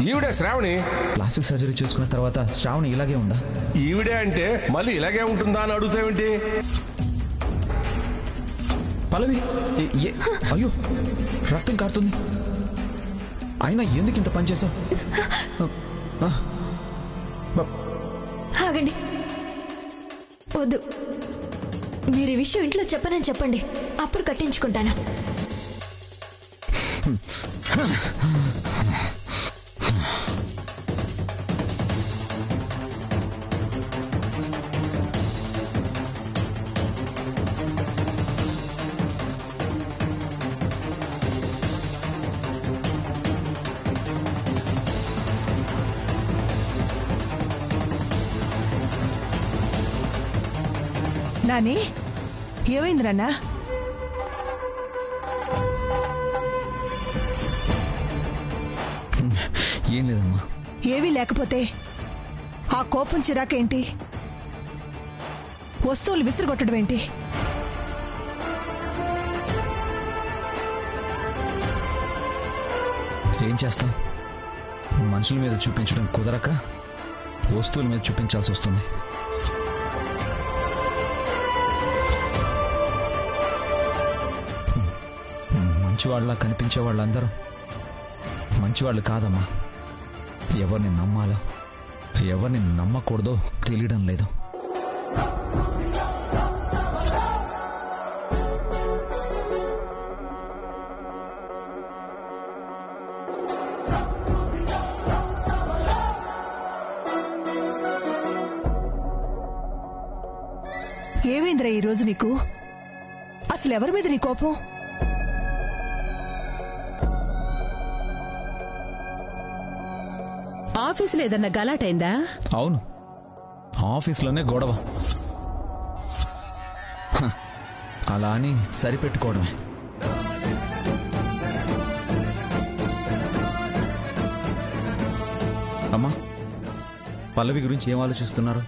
ఈవిడే Shravani. Plastic surgery చేసుకున్న తర్వాత శ్రావణి ఇలాగే ఉందా? ఈవిడే అంటే మళ్ళీ ఇలాగే ఉంటుందా అని అడుగుతావేంటి? పల్లవి, అయ్యో రక్తం కారుతుంది. అయినా ఎందుకు ఇంత పని చేసావు? ఆగండి, వద్దు. మీరు ఈ విషయం ఇంట్లో చెప్పనని చెప్పండి, అప్పుడు కట్టించుకుంటాను. నాని, ఏమైంది నాన్న? ఏం లేదమ్మా. ఏవీ లేకపోతే ఆ కోపం చిరాకేంటి? వస్తువులు విసిరిగొట్టడం ఏంటి? ఏం చేస్తాం? మనుషుల మీద చూపించడం కుదరక వస్తువుల మీద చూపించాల్సి వస్తుంది. మంచివాళ్ళ కనిపించే వాళ్ళందరూ మంచివాళ్ళు కాదమ్మా. ఎవరిని నమ్మాలో ఎవరిని నమ్మకూడదో తెలియడం లేదు. ఏమైందిరా ఈరోజు నీకు? అసలు ఎవరి మీద నీ కోపం? ఆఫీసులో ఏదన్నా గలాటైందా? అవును, ఆఫీస్లోనే గొడవ. అలా అని సరిపెట్టుకోవడమే. అమ్మా, పల్లవి గురించి ఏం ఆలోచిస్తున్నారు?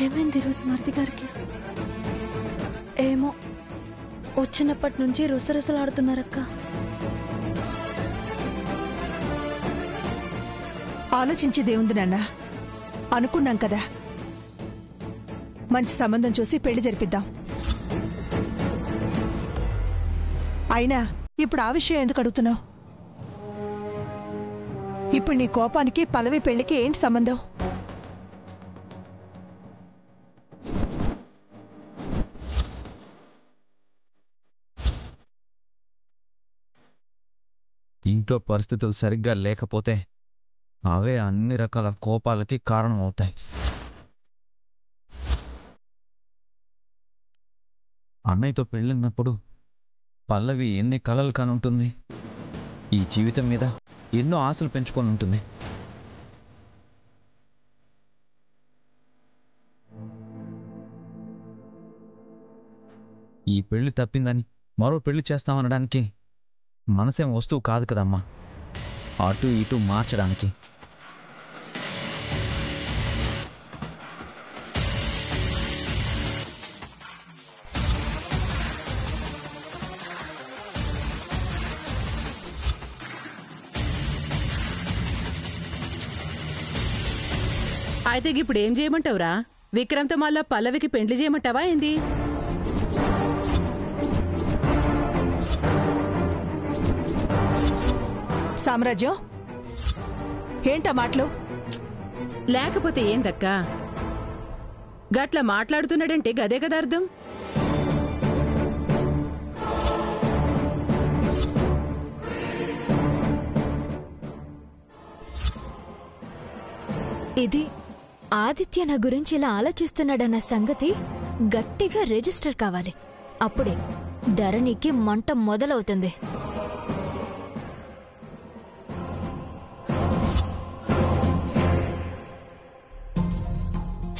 ఏమైంది ఈరోజు మరిది గారికి? ఏమో, వచ్చినప్పటి నుంచి రుసరుసలాడుతున్నారక్క. ఆలోచించేదేముంది నాన్న? అనుకున్నాం కదా, మంచి సంబంధం చూసి పెళ్లి జరిపిద్దాం. అయినా ఇప్పుడు ఆ విషయం ఎందుకు అడుగుతున్నావు? ఇప్పుడు నీ కోపానికి పల్లవి పెళ్లికి ఏంటి సంబంధం? ఇంట్లో పరిస్థితులు సరిగ్గా లేకపోతే అవే అన్ని రకాల కోపాలకి కారణం అవుతాయి. అన్నయ్యతో పెళ్ళినప్పుడు పల్లవి ఎన్ని కలలు కానుంటుంది. ఈ జీవితం మీద ఎన్నో ఆశలు పెంచుకొని ఉంటుంది. ఈ పెళ్లి తప్పిందని మరో పెళ్లి చేస్తామనడానికి మనసేం వస్తువు కాదు కదమ్మా, అటు ఇటు మార్చడానికి. అయితే ఇప్పుడు ఏం చేయమంటావురా? విక్రమ్తో మళ్ళా పల్లవికి పెండ్లి చేయమంటావా ఏంది? సామ్రాజ్యం, ఏంటా మాటలు? లేకపోతే ఏందక్కా? గట్ల మాట్లాడుతున్నాడంటే గదే కదా అర్థం. ఇది ఆదిత్య నా గురించి ఇలా ఆలోచిస్తున్నాడన్న సంగతి గట్టిగా రిజిస్టర్ కావాలి. అప్పుడే ధరణికి మంట మొదలవుతుంది.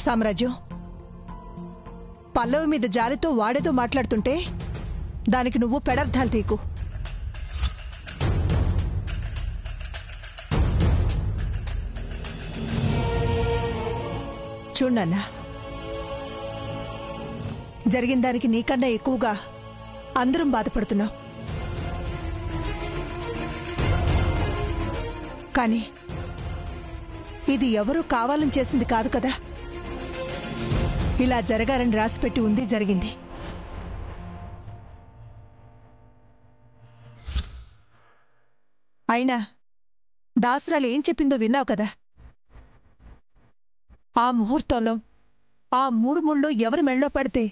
సామ్రాజ్యం, పల్లవి మీద జాలితో వాడేతో మాట్లాడుతుంటే దానికి నువ్వు పెడర్థాలు తీకు. చూడన్నా, జరిగిన దానికి నీకన్నా ఎక్కువగా అందరం బాధపడుతున్నాం. కానీ ఇది ఎవరూ కావాలని చేసింది కాదు కదా. ఇలా జరగాలని రాసిపెట్టి ఉంది, జరిగింది. అయినా దాసరాలు ఏం చెప్పిందో విన్నావు కదా. ఆ ముహూర్తంలో ఆ 3 ముళ్ళు ఎవరి మెళ్ళో పడితే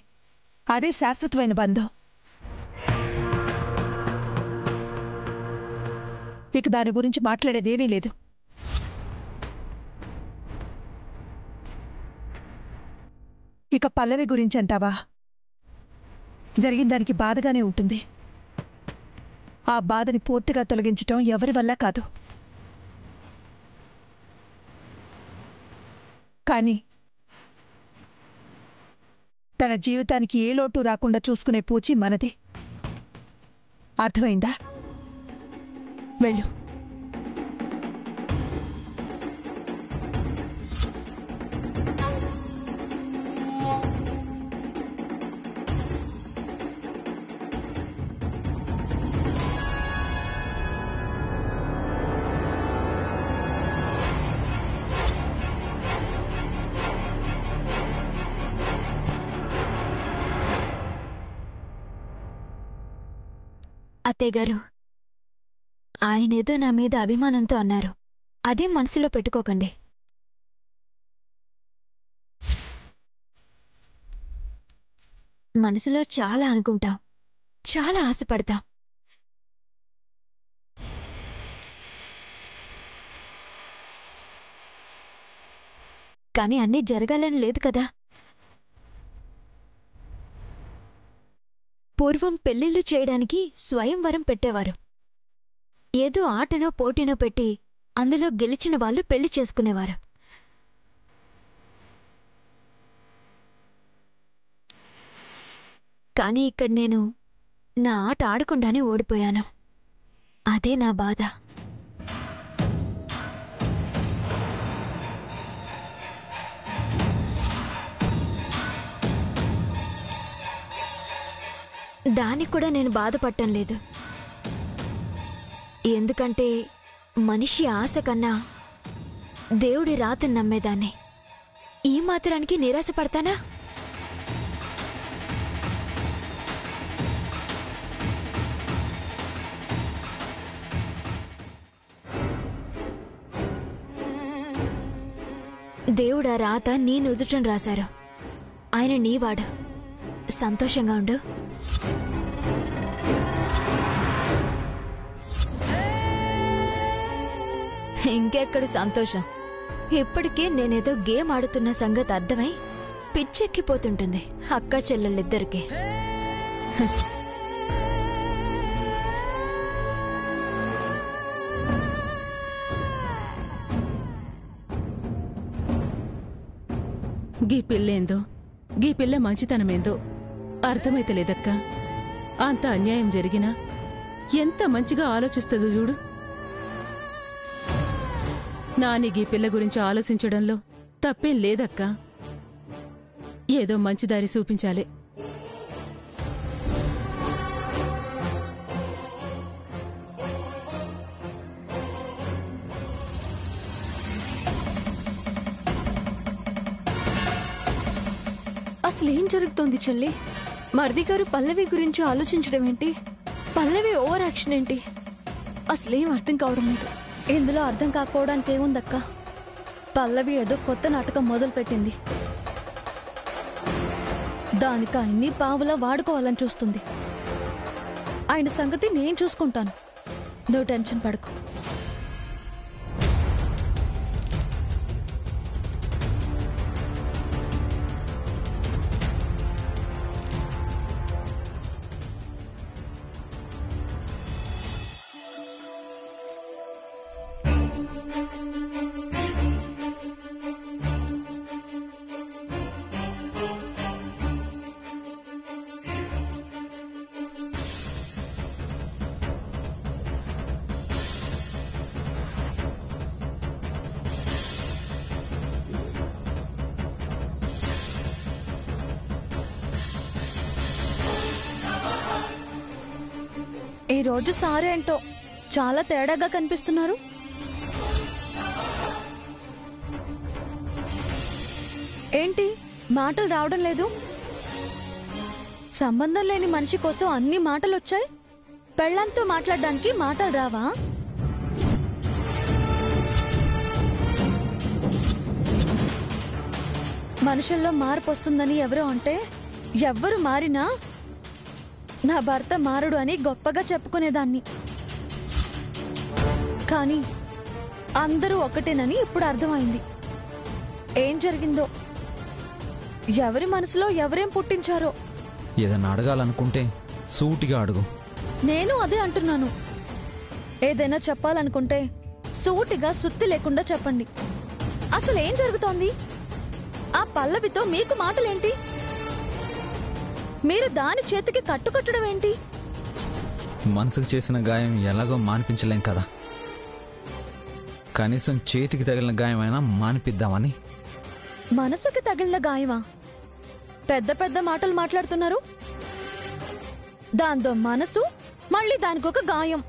అదే శాశ్వతమైన బంధం. ఇక దాని గురించి మాట్లాడేదేమీ లేదు. ఇక పల్లవి గురించి అంటావా? జరిగిన దానికి బాధగానే ఉంటుంది. ఆ బాధని పూర్తిగా తొలగించటం ఎవరి వల్ల కాదు. కానీ తన జీవితానికి ఏ లోటు రాకుండా చూసుకునే పూచి మనది. అర్థమైందా? వెళ్ళు. అత్తయ్యగారు, ఆయనేదో నా మీద అభిమానంతో అన్నారు. అదే మనసులో పెట్టుకోకండి. మనసులో చాలా అనుకుంటాం, చాలా ఆశపడతాం. కానీ అన్నీ జరగాలని లేదు కదా. పూర్వం పెళ్ళిళ్ళు చేయడానికి స్వయంవరం పెట్టేవారు. ఏదో ఆటనో పోటీనో పెట్టి అందులో గెలిచిన వాళ్ళు పెళ్లి చేసుకునేవారు. కానీ ఇక్కడ నేను నా ఆట ఆడకుండానే ఓడిపోయాను. అదే నా బాధ. దానికి కూడా నేను బాధపడటం లేదు. ఎందుకంటే మనిషి ఆశ కన్నా దేవుడి రాతని నమ్మేదాన్ని. ఈ మాత్రానికి నిరాశపడతానా? దేవుడా రాత నీ నుదుటం రాశారు. ఆయన నీవాడు. సంతోషంగా ఉండు. ఇంకెక్కడి సంతోషం. ఇప్పటికే నేనేదో గేమ్ ఆడుతున్న సంగతి అర్థమై పిచ్చెక్కిపోతుంటుంది అక్క చెల్లెళ్ళిద్దరికి. గీ పిల్లేందో, గీ పిల్ల మంచితనమేందో అర్థమైతలేదక్క. అంత అన్యాయం జరిగినా ఎంత మంచిగా ఆలోచిస్తుందో చూడు. నాని గీ పిల్ల గురించి ఆలోచించడంలో తప్పేం లేదక్కా. ఏదో మంచి దారి చూపించాలి. అసలేం జరుగుతోంది చెల్లి? మరిది గారు పల్లవి గురించి ఆలోచించడం ఏంటి? పల్లవి ఓవర్ యాక్షన్ ఏంటి? అసలేం అర్థం కావడం లేదు. ఇందులో అర్థం కాకపోవడానికి ఏముందక్క? పల్లవి ఏదో కొత్త నాటకం మొదలుపెట్టింది. దానికి ఆయన్ని పావులా వాడుకోవాలని చూస్తుంది. ఆయన సంగతి నేను చూసుకుంటాను. నువ్వు టెన్షన్ పడకు. ఈ రోజు సారేంటో చాలా తేడాగా కనిపిస్తున్నారు. ఏంటి మాటలు రావడం లేదు? సంబంధం లేని మనిషి కోసం అన్ని మాటలు వచ్చాయి, పెళ్ళంతో మాట్లాడడానికి మాటలు రావా? మనుషుల్లో మార్పు వస్తుందని ఎవరో అంటే ఎవ్వరు మారినా నా భర్త మారడు అని గొప్పగా చెప్పుకునేదాన్ని. కానీ అందరూ ఒకటేనని ఇప్పుడు అర్థమైంది. ఏం జరిగిందో, ఎవరి మనసులో ఎవరేం పుట్టించారో. ఏదన్నా అడగాలనుకుంటే సూటిగా అడుగు. నేను అదే అంటున్నాను. ఏదైనా చెప్పాలనుకుంటే సూటిగా సుత్తి లేకుండా చెప్పండి. అసలు ఏం జరుగుతోంది? ఆ పల్లవితో మీకు మాటలేంటి? మీరు దాని చేతికి కట్టుకట్టడం ఏంటి? మనసుకు చేసిన గాయం ఎలాగో మాన్పించలేం కదా, కనీసం చేతికి తగిలిన గాయమైనా మాన్పిద్దామని. మనసుకి తగిలిన గాయమా? పెద్ద పెద్ద మాటలు మాట్లాడుతున్నారు. దాంతో మనసు, మళ్ళీ దానికొక గాయం.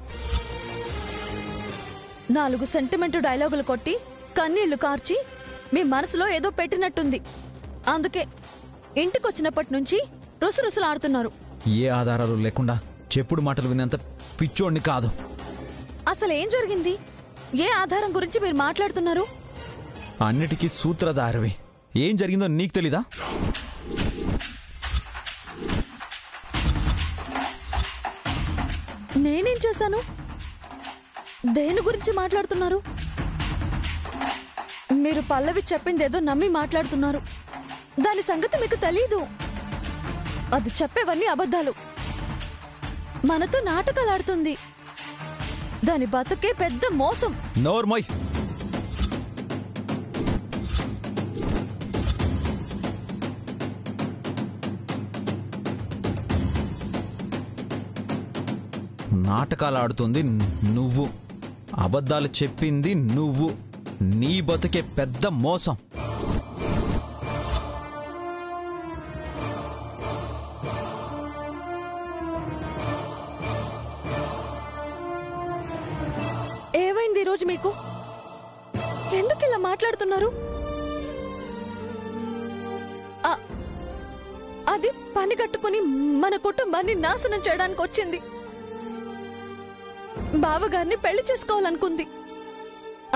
4 సెంటిమెంటు డైలాగులు కొట్టి కన్నీళ్లు కార్చి మీ మనసులో ఏదో పెట్టినట్టుంది. అందుకే ఇంటికొచ్చినప్పటి నుంచి రుసరుసలాడుతున్నారు. ఏ ఆధారాలు లేకుండా చెప్పుడు మాటలు వినేంత పిచ్చోడిని కాదు. అసలేం జరిగింది? ఏ ఆధారం గురించి మీరు మాట్లాడుతున్నారు? అన్నిటికీ సూత్రధారవి. ఏం జరిగిందో నీకు తెలీదా? నేనేం చేశాను? దేని గురించి మాట్లాడుతున్నారు? మీరు పల్లవి చెప్పిందేదో నమ్మి మాట్లాడుతున్నారు. దాని సంగతి మీకు తెలీదు. అది చెప్పేవన్నీ అబద్ధాలు. మనతో నాటకాలాడుతుంది. దాని బతుకే పెద్ద మోసం. నోర్మోయ్. నాటకాలు ఆడుతుంది నువ్వు, అబద్ధాలు చెప్పింది నువ్వు. నీ బతుకే పెద్ద మోసం. ఏమైంది ఈరోజు మీకు? ఎందుకు ఇలా మాట్లాడుతున్నారు? అది పని కట్టుకుని మన కుటుంబాన్ని నాశనం చేయడానికి వచ్చింది. బావగారిని పెళ్లి చేసుకోవాలనుకుంది.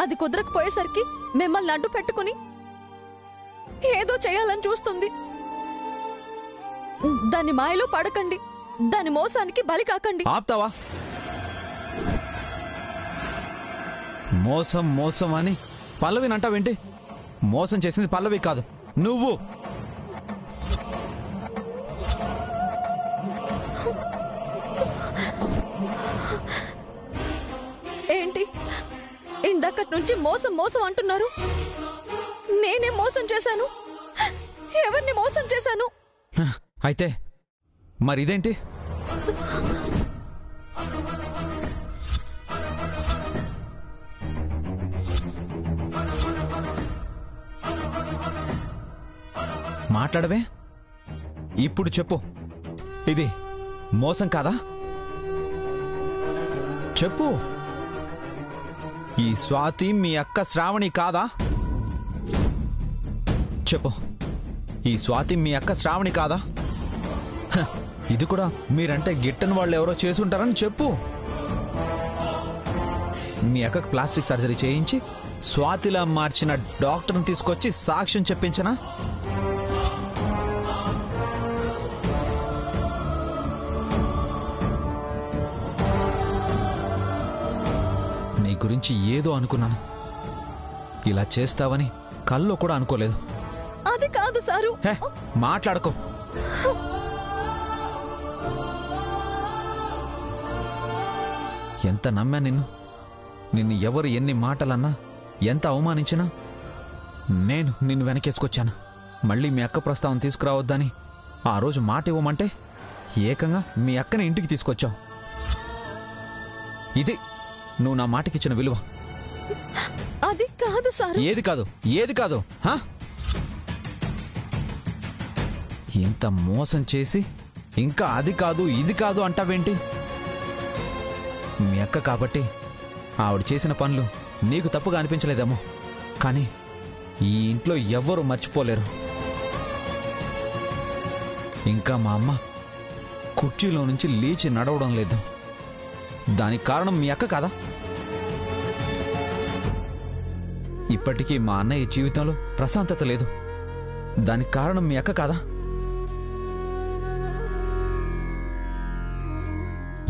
అది కుదరకపోయేసరికి మిమ్మల్ని అడ్డు పెట్టుకుని ఏదో చేయాలని చూస్తుంది. దాని మాయలో పడకండి. దాని మోసానికి బలి కాకండి. ఆప్తావా? మోసం మోసం అని పల్లవిని అంటావేంటి? మోసం చేసింది పల్లవి కాదు, నువ్వు. ఏంటి ఇందాకటి నుంచి మోసం మోసం అంటున్నారు? నేనే మోసం చేశాను? ఎవరిని మోసం చేశాను? అయితే మరి ఇదేంటి? మాట్లాడవే. ఇప్పుడు చెప్పు, ఇది మోసం కాదా? చెప్పు. ఈ స్వాతి మీ అక్క శ్రావణి కాదా? చెప్పు, ఈ స్వాతి మీ అక్క శ్రావణి కాదా? ఇది కూడా మీరంటే గిట్టని వాళ్ళు ఎవరో చేసుంటారని చెప్పు. మీ అక్కకు ప్లాస్టిక్ సర్జరీ చేయించి స్వాతిలా మార్చిన డాక్టర్ని తీసుకొచ్చి సాక్ష్యం చెప్పించనా? నీ గురించి ఏదో అనుకున్నాను, ఇలా చేస్తావని కల్లో కూడా అనుకోలేదు. అది కాదు సారు. మాట్లాడకో. ఎంత నమ్మా నిన్ను ఎవరు ఎన్ని మాటలన్నా, ఎంత అవమానించినా నేను నిన్ను వెనకేసుకొచ్చాను. మళ్ళీ మీ అక్క ప్రస్తావన తీసుకురావద్దని ఆ రోజు మాట ఇవ్వమంటే ఏకంగా మీ అక్కని ఇంటికి తీసుకొచ్చావు. ఇది నువ్వు నా మాటకిచ్చిన విలువ. అది కాదు సారు. ఏది కాదు? ఏది కాదు? ఇంత మోసం చేసి ఇంకా అది కాదు ఇది కాదు అంటావేంటి? మీ అక్క కాబట్టి ఆవిడ చేసిన పనులు నీకు తప్పుగా అనిపించలేదేమో, కానీ ఈ ఇంట్లో ఎవ్వరూ మర్చిపోలేరు. ఇంకా మా అమ్మ కుర్చీలో నుంచి లేచి నడవడం లేదు. దానికి కారణం మీ అక్క కాదా? ఇప్పటికీ మా అన్నయ్య జీవితంలో ప్రశాంతత లేదు. దానికి కారణం మీ అక్క కాదా?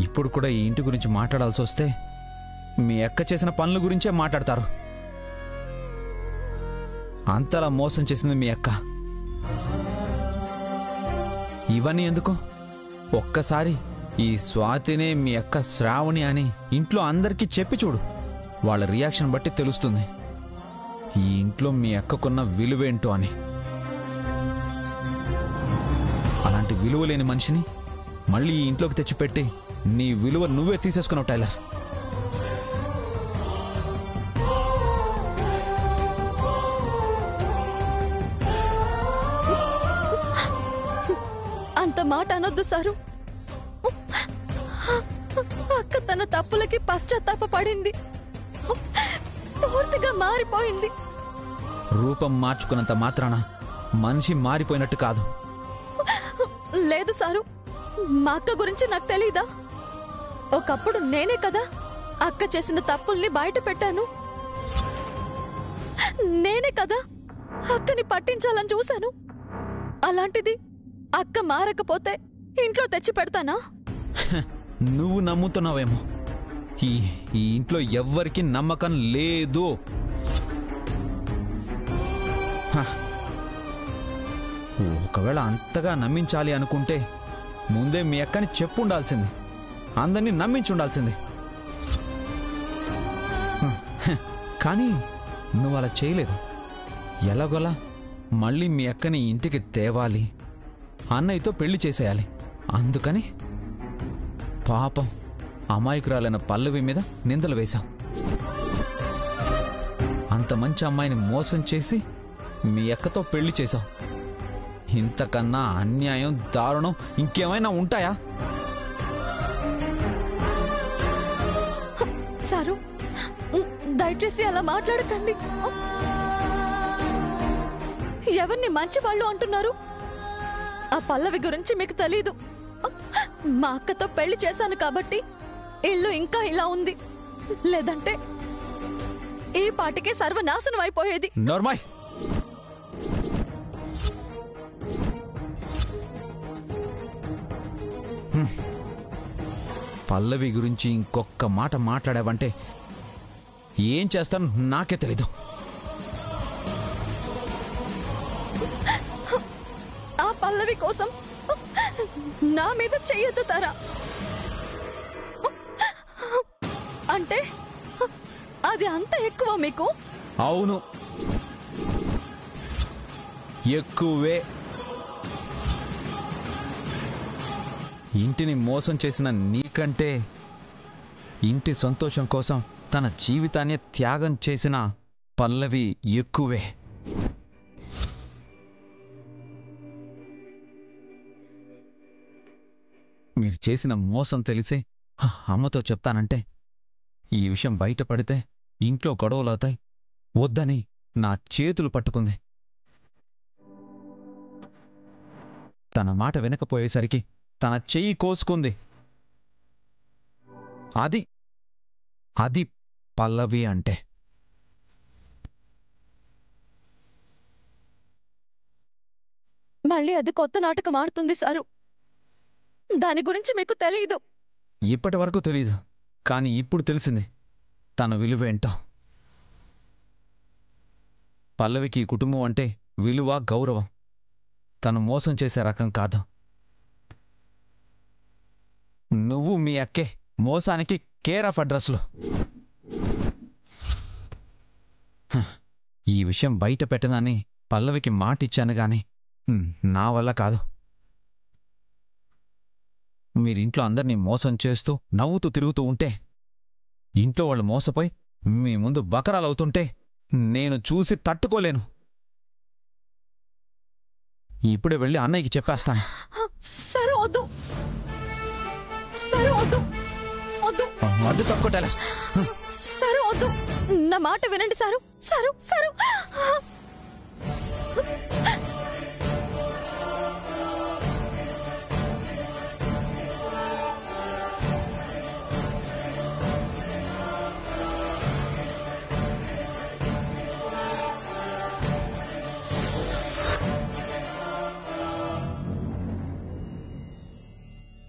ఇప్పుడు కూడా ఈ ఇంటి గురించి మాట్లాడాల్సి వస్తే మీ అక్క చేసిన పనుల గురించే మాట్లాడతారు. అంతలా మోసం చేసింది మీ అక్క. ఇవన్నీ ఎందుకు? ఒక్కసారి ఈ స్వాతినే మీ అక్క శ్రావణి అని ఇంట్లో అందరికీ చెప్పి చూడు. వాళ్ళ రియాక్షన్ బట్టి తెలుస్తుంది ఈ ఇంట్లో మీ అక్కకున్న విలువేంటో అని. అలాంటి విలువ లేని మనిషిని మళ్ళీ ఈ ఇంట్లోకి తెచ్చిపెట్టి నీ విలువ నువ్వే తీసేసుకున్నావు టైలర్. అంత మాట అనొద్దు సారు. అక్క తన తప్పులకి పశ్చాత్తాప పడింది, పూర్తిగా మారిపోయింది. రూపం మార్చుకున్నంత మాత్రాన మనిషి మారిపోయినట్టు కాదు. లేదు సారు, మా అక్క గురించి నాకు తెలీదా? ఒకప్పుడు నేనే కదా అక్క చేసిన తప్పుల్ని బయట పెట్టాను. నేనే కదా అక్కని పట్టించాలని చూశాను. అలాంటిది అక్క మారకపోతే ఇంట్లో తెచ్చి పెడతానా? నువ్వు నమ్ముతున్నావేమో. ఈ ఇంట్లో ఎవ్వరికి నమ్మకం లేదు. ఒకవేళ అంతగా నమ్మించాలి అనుకుంటే ముందే మీ అక్కని చెప్పుండాల్సింది, అందరినీ నమ్మించుండాల్సింది. కానీ నువ్వు అలా చేయలేదు. ఎలాగోలా మళ్ళీ మీ అక్కని ఇంటికి తేవాలి, అన్నయ్యతో పెళ్లి చేసేయాలి. అందుకని పాపం అమాయకురాలైన పల్లవి మీద నిందలు వేశాం. అంత మంచి అమ్మాయిని మోసం చేసి మీ అక్కతో పెళ్లి చేశావు. ఇంతకన్నా అన్యాయం, దారుణం ఇంకేమైనా ఉంటాయా? సారు, దయచేసి అలా మాట్లాడకండి. ఎవరిని మంచి వాళ్ళు అంటున్నారు? ఆ పల్లవి గురించి మీకు తెలీదు. మా అక్కతో పెళ్లి చేశాను కాబట్టి ఇల్లు ఇంకా ఇలా ఉంది. లేదంటే ఈ పాటికే సర్వనాశనం అయిపోయేది. నార్మల్. పల్లవి గురించి ఇంకొక మాట మాట్లాడావంటే ఏం చేస్తాను నాకే తెలీదు. ఆ పల్లవి కోసం నా మీద చెయ్యెత్తుతారా? అంటే అది అంత ఎక్కువ మీకు? అవును, ఎక్కువే. ఇంటిని మోసం చేసిన నీకంటే ఇంటి సంతోషం కోసం తన జీవితాన్ని త్యాగం చేసిన పల్లవి ఎక్కువే. మీరు చేసిన మోసం తెలిసే అమ్మతో చెప్తానంటే ఈ విషయం బయటపడితే ఇంట్లో గొడవలవుతాయి వద్దని నా చేతులు పట్టుకుంది. తన మాట వినకపోయేసరికి తన చెయ్యి కోసుకుంది. అది అది పల్లవి అంటే. మళ్ళీ అది కొత్త నాటకం ఆడుతుంది సారు. దాని గురించి మీకు తెలీదు. ఇప్పటి వరకు తెలీదు, కానీ ఇప్పుడు తెలిసింది తన విలువేంటో. పల్లవికి కుటుంబం అంటే విలువ, గౌరవం. తను మోసం చేసే రకం కాదు. నువ్వు మీ అక్కే మోసానికి కేర్ ఆఫ్ అడ్రస్లు. ఈ విషయం బయట పెట్టనని పల్లవికి మాటిచ్చాను గాని నా వల్ల కాదు. మీరింట్లో అందరినీ మోసం చేస్తూ నవ్వుతూ తిరుగుతూ ఉంటే, ఇంట్లో వాళ్ళు మోసపోయి మీ ముందు బకరాలవుతుంటే నేను చూసి తట్టుకోలేను. ఇప్పుడే వెళ్ళి అన్నయ్యకి చెప్పేస్తాను. సరే వద్దు, సరే వద్దు, వద్దు. మందు తక్కువ సారు వద్దు, నా మాట వినండి సారు. Sir sir